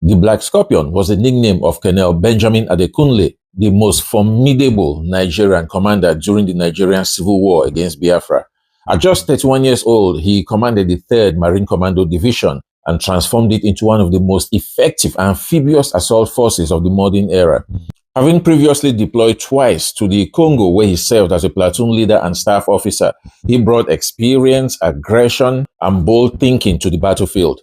The Black Scorpion was the nickname of Colonel Benjamin Adekunle, the most formidable Nigerian commander during the Nigerian Civil War against Biafra. At just 31 years old, he commanded the 3rd Marine Commando Division and transformed it into one of the most effective amphibious assault forces of the modern era. Having previously deployed twice to the Congo, where he served as a platoon leader and staff officer, he brought experience, aggression, and bold thinking to the battlefield.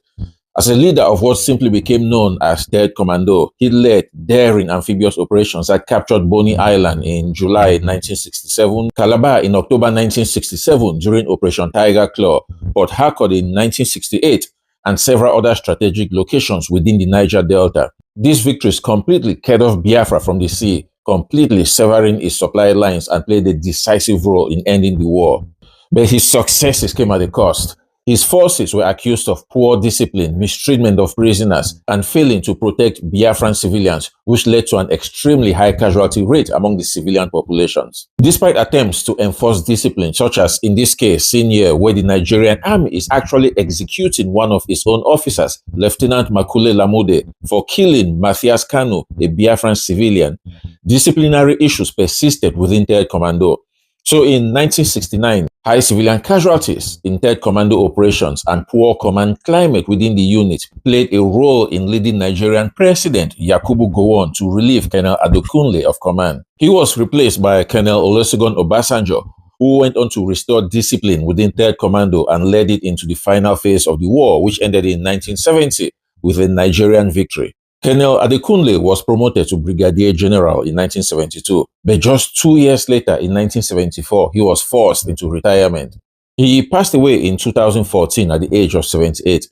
As a leader of what simply became known as 3rd Commando, he led daring amphibious operations that captured Bonny Island in July 1967, Calabar in October 1967 during Operation Tiger Claw, Port Harcourt in 1968, and several other strategic locations within the Niger Delta. These victories completely cut off Biafra from the sea, completely severing its supply lines, and played a decisive role in ending the war. But his successes came at a cost. His forces were accused of poor discipline, mistreatment of prisoners, and failing to protect Biafran civilians, which led to an extremely high casualty rate among the civilian populations. Despite attempts to enforce discipline, such as in this case seen here, where the Nigerian army is actually executing one of its own officers, Lieutenant Makule Lamude, for killing Matthias Kanu, a Biafran civilian, disciplinary issues persisted within 3rd Commando. So in 1969, high civilian casualties in 3rd Commando operations and poor command climate within the unit played a role in leading Nigerian President Yakubu Gowon to relieve Colonel Adekunle of command. He was replaced by Colonel Olusegun Obasanjo, who went on to restore discipline within 3rd Commando and led it into the final phase of the war, which ended in 1970 with a Nigerian victory. Colonel Adekunle was promoted to Brigadier General in 1972, but just 2 years later, in 1974, he was forced into retirement. He passed away in 2014 at the age of 78.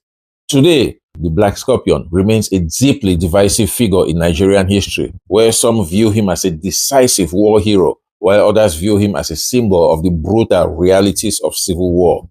Today, the Black Scorpion remains a deeply divisive figure in Nigerian history, where some view him as a decisive war hero, while others view him as a symbol of the brutal realities of civil war.